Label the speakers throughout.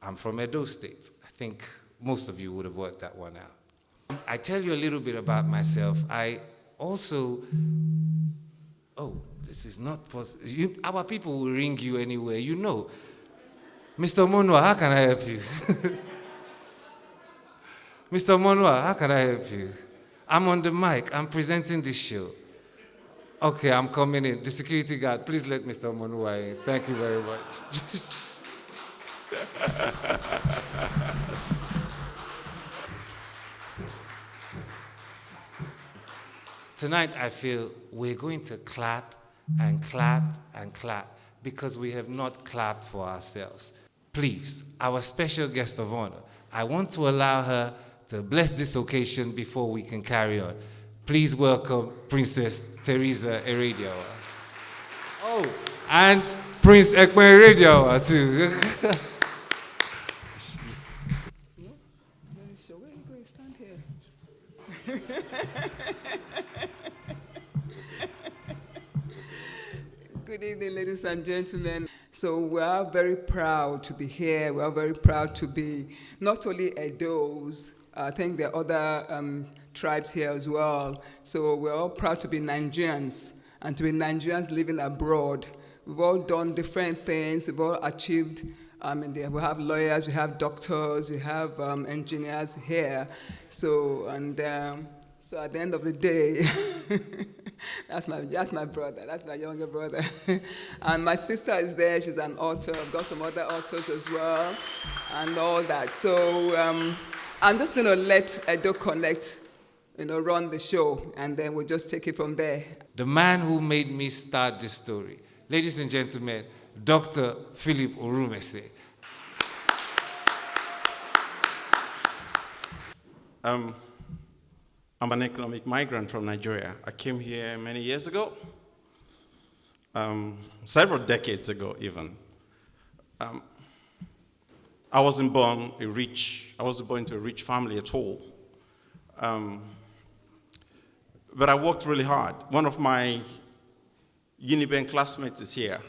Speaker 1: I'm from Edo State. I think most of you would have worked that one out. I tell you a little bit about myself. I also, this is not possible. Our people will ring you anywhere, you know. Mr. Monua, how can I help you? Mr. Monua, how can I help you? I'm on the mic. I'm presenting this show. Okay, I'm coming in. The security guard, please let Mr. Monua in. Thank you very much. Tonight, I feel we're going to clap and clap and clap because we have not clapped for ourselves. Please, our special guest of honor, I want to allow her to bless this occasion before we can carry on. Please welcome Princess Teresa Erediawa. Oh, and Prince Ekme Erediawa too.
Speaker 2: Where are you going to stand here? Good evening, ladies and gentlemen. So we are very proud to be here. We are very proud to be not only Edos, I think there are other tribes here as well. So we're all proud to be Nigerians and to be Nigerians living abroad. We've all done different things. We've all achieved. We have lawyers, we have doctors, we have engineers here. So at the end of the day, that's my brother. That's my younger brother. And my sister is there. She's an author. I've got some other authors as well, and all that. So I'm just going to let Edo Connect, run the show, and then we'll just take it from there.
Speaker 1: The man who made me start this story, ladies and gentlemen, Dr. Philip Orumese.
Speaker 3: I'm an economic migrant from Nigeria. I came here many years ago, several decades ago even. I wasn't born into a rich family at all. But I worked really hard. One of my Uniben classmates is here.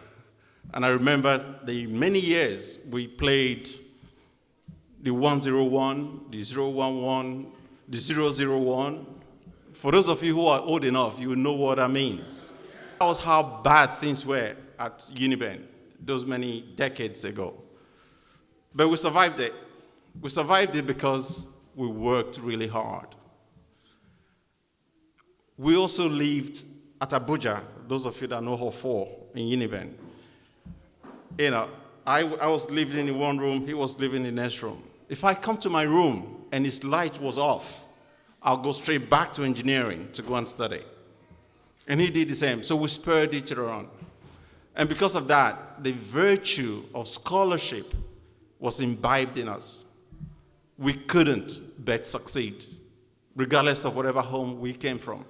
Speaker 3: And I remember the many years we played the 101, the 011, the 001. For those of you who are old enough, you will know what that means. That was how bad things were at Uniben those many decades ago. But we survived it. We survived it because we worked really hard. We also lived at Abuja, those of you that know H4 in Uniben. I was living in one room, he was living in the next room. If I come to my room and his light was off, I'll go straight back to engineering to go and study. And he did the same, so we spurred each other on. And because of that, the virtue of scholarship was imbibed in us. We couldn't but succeed, regardless of whatever home we came from.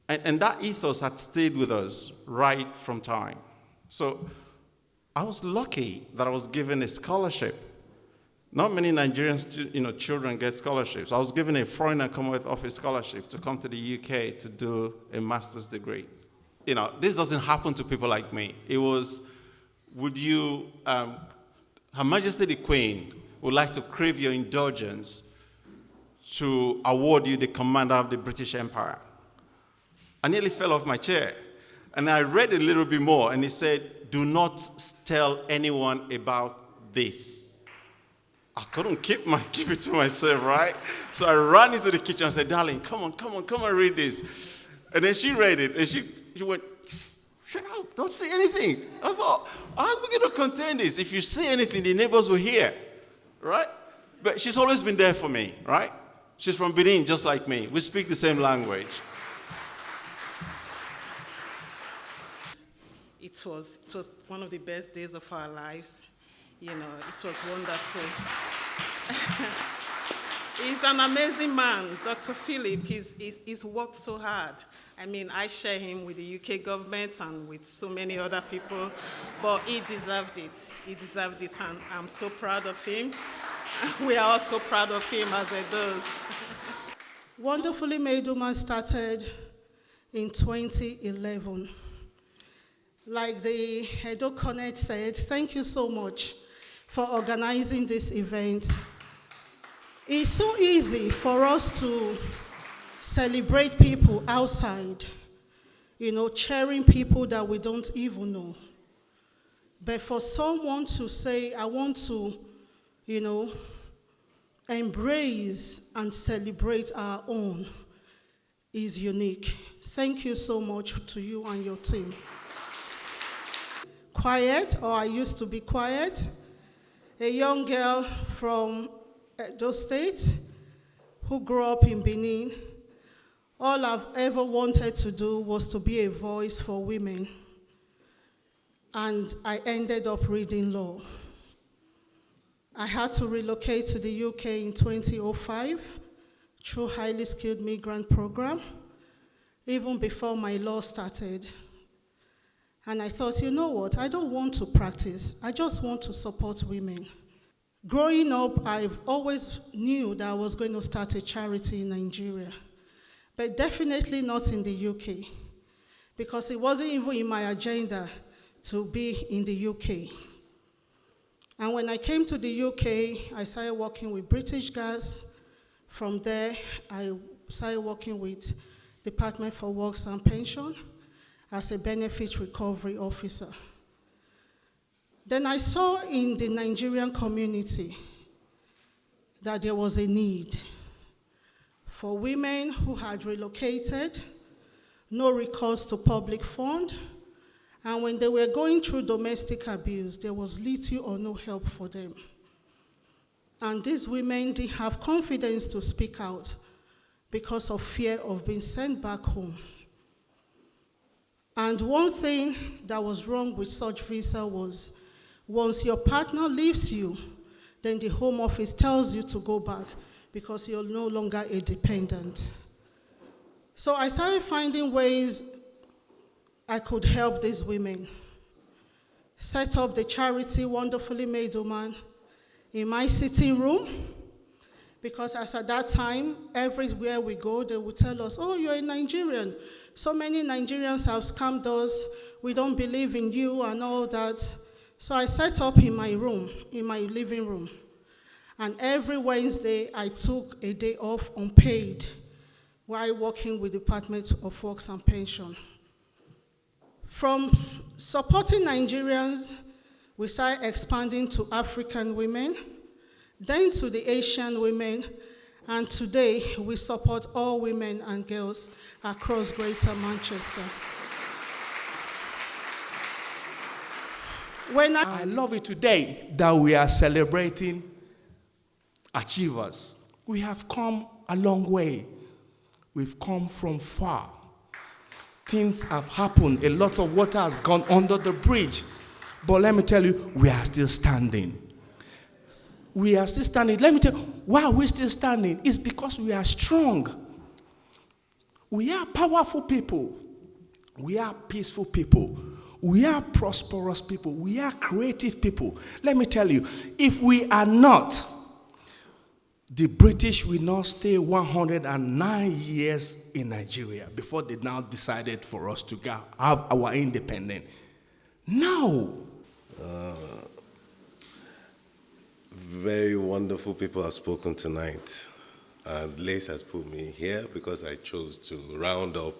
Speaker 3: And that ethos had stayed with us right from time. So I was lucky that I was given a scholarship. Not many Nigerian children get scholarships. I was given a Foreign and Commonwealth Office scholarship to come to the UK to do a master's degree. This doesn't happen to people like me. It was, Her Majesty the Queen would like to crave your indulgence to award you the commander of the British Empire. I nearly fell off my chair. And I read a little bit more, and he said, do not tell anyone about this. I couldn't keep it to myself, right? So I ran into the kitchen and said, darling, come on, read this. And then she read it, and she went, shut up, don't say anything. I thought, how are we going to contain this? If you say anything, the neighbors will hear, right? But she's always been there for me, right? She's from Benin, just like me. We speak the same language.
Speaker 4: It was one of the best days of our lives. It was wonderful. He's an amazing man, Dr. Philip. He's worked so hard. I share him with the UK government and with so many other people, but he deserved it. He deserved it, and I'm so proud of him. We are also proud of him as he does.
Speaker 5: Wonderfully Made Woman started in 2011. Like the Edo Connect said, thank you so much for organizing this event. It's so easy for us to celebrate people outside, cheering people that we don't even know. But for someone to say, I want to, embrace and celebrate our own is unique. Thank you so much to you and your team. Quiet, or I used to be quiet, a young girl from Edo State who grew up in Benin. All I've ever wanted to do was to be a voice for women. And I ended up reading law. I had to relocate to the UK in 2005 through highly skilled migrant program, even before my law started. And I thought, you know what, I don't want to practice. I just want to support women. Growing up, I've always knew that I was going to start a charity in Nigeria, but definitely not in the UK, because it wasn't even in my agenda to be in the UK. And when I came to the UK, I started working with British Gas. From there, I started working with Department for Works and Pension as a benefit recovery officer. Then I saw in the Nigerian community that there was a need for women who had relocated, no recourse to public fund, and when they were going through domestic abuse, there was little or no help for them. And these women didn't have confidence to speak out because of fear of being sent back home. And one thing that was wrong with such visa was, once your partner leaves you, then the Home Office tells you to go back because you're no longer a dependent. So I started finding ways I could help these women. Set up the charity Wonderfully Made Woman in my sitting room, because as at that time, everywhere we go, they would tell us, oh, you're a Nigerian. So many Nigerians have scammed us. We don't believe in you and all that. So I set up in my room, in my living room. And every Wednesday, I took a day off unpaid while working with the Department of Works and Pension. From supporting Nigerians, we started expanding to African women, then to the Asian women, and today we support all women and girls across Greater Manchester.
Speaker 6: I love it today that we are celebrating achievers. We have come a long way. We've come from far. Things have happened. A lot of water has gone under the bridge. But let me tell you, we are still standing. We are still standing. Let me tell you, why are we still standing? It's because we are strong. We are powerful people. We are peaceful people. We are prosperous people. We are creative people. Let me tell you, if we are not, the British will not stay 109 years in Nigeria before they now decided for us to have our independence. No.
Speaker 7: Very wonderful people have spoken tonight. And Lace has put me here because I chose to round up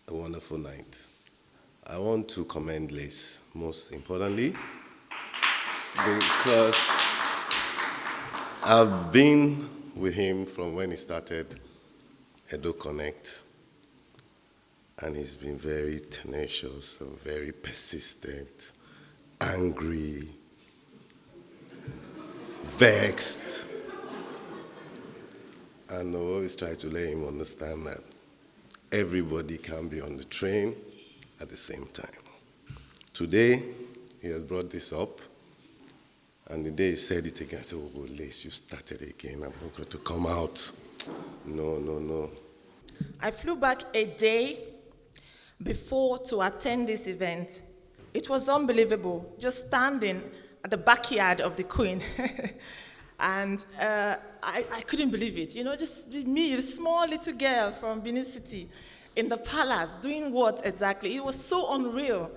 Speaker 7: a wonderful night. I want to commend Lace, most importantly, because I've been with him from when he started Edo Connect, and he's been very tenacious and very persistent, angry, vexed, and I always try to let him understand that everybody can be on the train at the same time. Today, he has brought this up, and the day he said it again, I said, oh, Lace, you started again. I'm not going to come out. No.
Speaker 8: I flew back a day before to attend this event. It was unbelievable, just standing at the backyard of the Queen. And I couldn't believe it. You know, just me, a small little girl from Benin City, in the palace, doing what exactly? It was so unreal.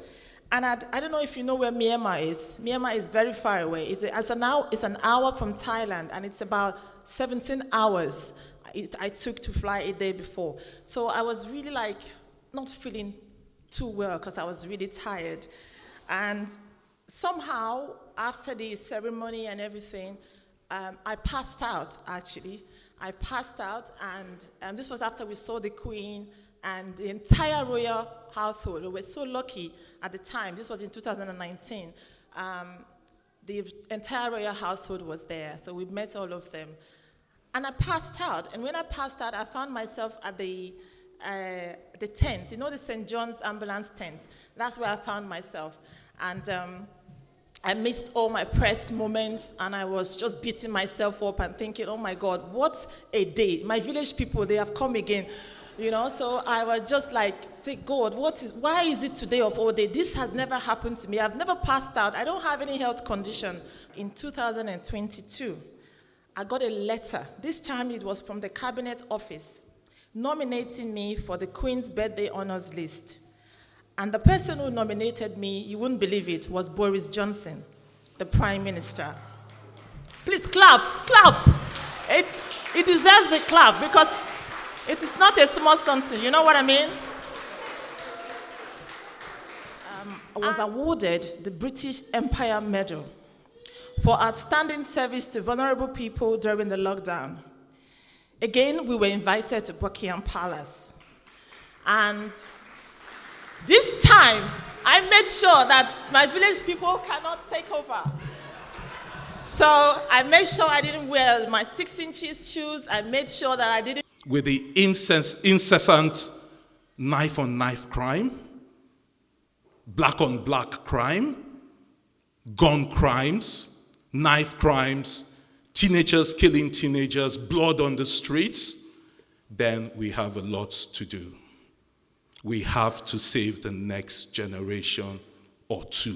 Speaker 8: And I don't know if you know where Myanmar is. Myanmar is very far away. It's an hour from Thailand, and it's about 17 hours I took to fly a day before. So I was really like not feeling too well because I was really tired. And somehow, after the ceremony and everything, I passed out, actually. I passed out, and this was after we saw the Queen and the entire royal household. We were so lucky at the time. This was in 2019. The entire royal household was there, so we met all of them. And I passed out, and when I passed out, I found myself at the tent. You know the St. John's ambulance tent? That's where I found myself. And I missed all my press moments, and I was just beating myself up and thinking, oh my God, what a day. My village people, they have come again. You know, so I was just like, say, God, why is it today of all day? This has never happened to me. I've never passed out. I don't have any health condition. In 2022, I got a letter. This time it was from the Cabinet Office, nominating me for the Queen's Birthday Honors List. And the person who nominated me, you wouldn't believe it, was Boris Johnson, the Prime Minister. Please clap, clap. It deserves a clap because it is not a small something, you know what I mean? I was awarded the British Empire Medal for outstanding service to vulnerable people during the lockdown. Again, we were invited to Buckingham Palace. And this time, I made sure that my village people cannot take over. So I made sure I didn't wear my 16 shoes. I made sure that I didn't.
Speaker 9: With the incessant knife-on-knife crime, black-on-black crime, gun crimes, knife crimes, teenagers killing teenagers, blood on the streets, then we have a lot to do. We have to save the next generation or two.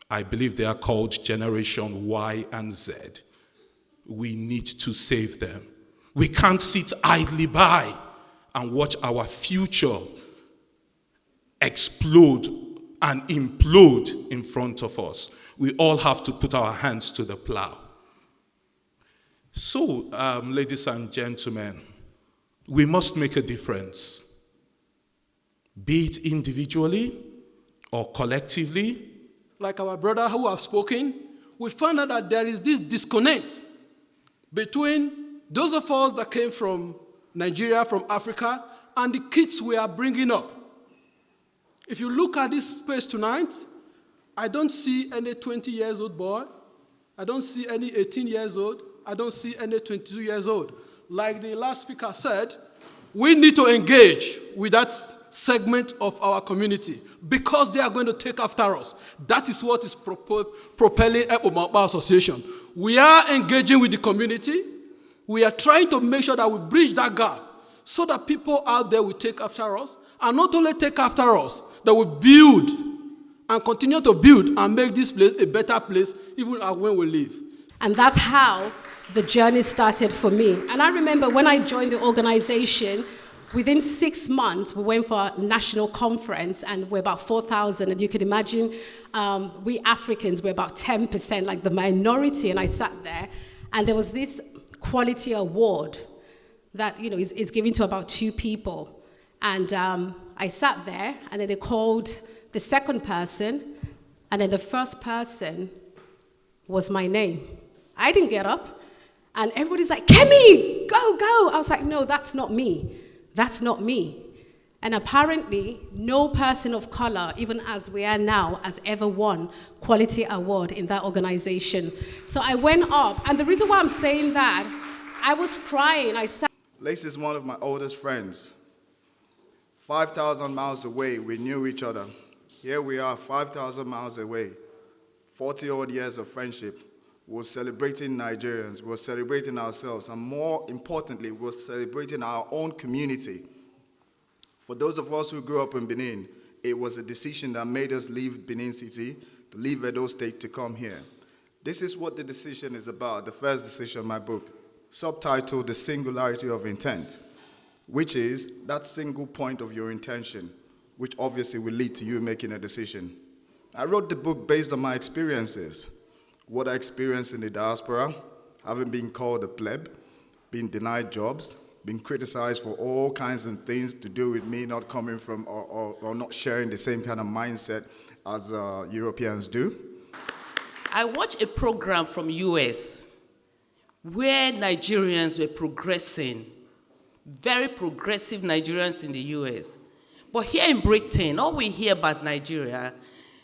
Speaker 9: I believe they are called Generation Y and Z. We need to save them. We can't sit idly by and watch our future explode and implode in front of us. We all have to put our hands to the plow. So, ladies and gentlemen, we must make a difference, be it individually or collectively.
Speaker 10: Like our brother who have spoken, we found out that there is this disconnect between those of us that came from Nigeria, from Africa, and the kids we are bringing up. If you look at this space tonight, I don't see any 20-year-old boy. I don't see any 18 years old. I don't see any 22 years old. Like the last speaker said, we need to engage with that segment of our community because they are going to take after us. That is what is propelling Ekpomokpa Association. We are engaging with the community. We are trying to make sure that we bridge that gap so that people out there will take after us, and not only take after us, that we build and continue to build and make this place a better place even when we leave.
Speaker 11: And that's how the journey started for me. And I remember when I joined the organization, within 6 months, we went for a national conference, and we're about 4,000. And you can imagine we Africans were about 10%, like the minority. And I sat there, and there was this quality award that is given to about 2 people. And I sat there, and then they called the second person, and then the first person was my name. I didn't get up, and everybody's like, Kemi, go, go. I was like, no, that's not me. That's not me. And apparently, no person of color, even as we are now, has ever won quality award in that organization. So I went up, and the reason why I'm saying that, I was crying.
Speaker 12: Lace is one of my oldest friends. 5,000 miles away, we knew each other. Here we are, 5,000 miles away. 40-odd years of friendship. We're celebrating Nigerians, we're celebrating ourselves, and more importantly, we're celebrating our own community. For those of us who grew up in Benin, it was a decision that made us leave Benin City, to leave Edo State to come here. This is what the decision is about, the first decision in my book, subtitled The Singularity of Intent, which is that single point of your intention, which obviously will lead to you making a decision. I wrote the book based on my experiences, what I experienced in the diaspora, having been called a pleb, being denied jobs, being criticized for all kinds of things to do with me not coming from or not sharing the same kind of mindset as Europeans do.
Speaker 13: I watched a program from US where Nigerians were progressing, very progressive Nigerians in the US. But here in Britain, all we hear about Nigeria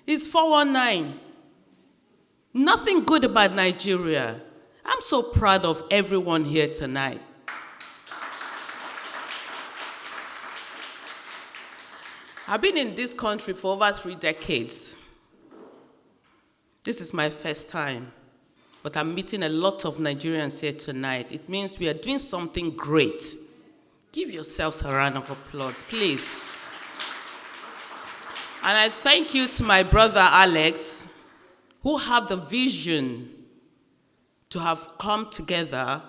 Speaker 13: is 419. Nothing good about Nigeria. I'm so proud of everyone here tonight. I've been in this country for over 3 decades. This is my first time, but I'm meeting a lot of Nigerians here tonight. It means we are doing something great. Give yourselves a round of applause, please. And I thank you to my brother Alex, who have the vision to have come together,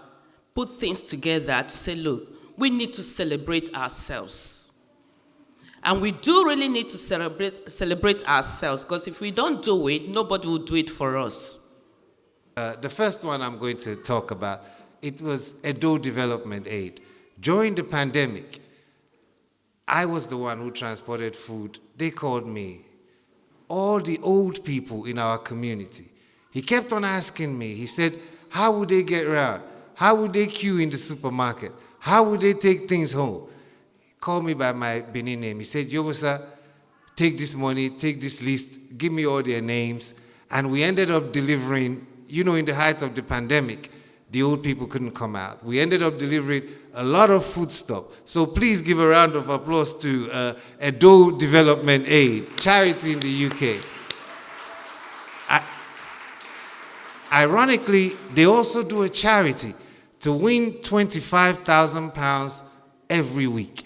Speaker 13: put things together to say, look, we need to celebrate ourselves. And we do really need to celebrate ourselves, because if we don't do it, nobody will do it for us.
Speaker 1: The first one I'm going to talk about, it was Edo Development Aid. During the pandemic, I was the one who transported food. They called me, all the old people in our community. He kept on asking me, he said, how would they get around? How would they queue in the supermarket? How would they take things home? Called me by my Benin name. He said, Yobosa, take this money, take this list, give me all their names. And we ended up delivering, you know, in the height of the pandemic, the old people couldn't come out. We ended up delivering a lot of foodstuff. So please give a round of applause to Edo Development Aid, charity in the UK. Ironically, they also do a charity to win £25,000 every week.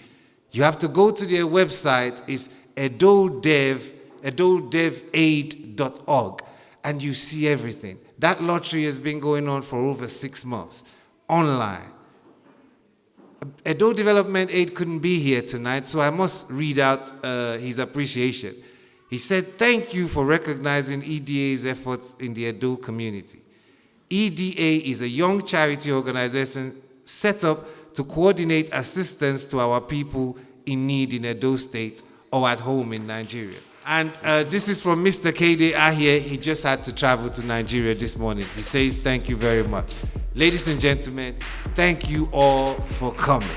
Speaker 1: You have to go to their website, it's edodevaid.org, and you see everything. That lottery has been going on for over 6 months, online. Edo Development Aid couldn't be here tonight, so I must read out his appreciation. He said, thank you for recognizing EDA's efforts in the Edo community. EDA is a young charity organization set up to coordinate assistance to our people in need in Edo State or at home in Nigeria. And this is from Mr. Kede Ahie. He just had to travel to Nigeria this morning. He says, thank you very much. Ladies and gentlemen, thank you all for coming.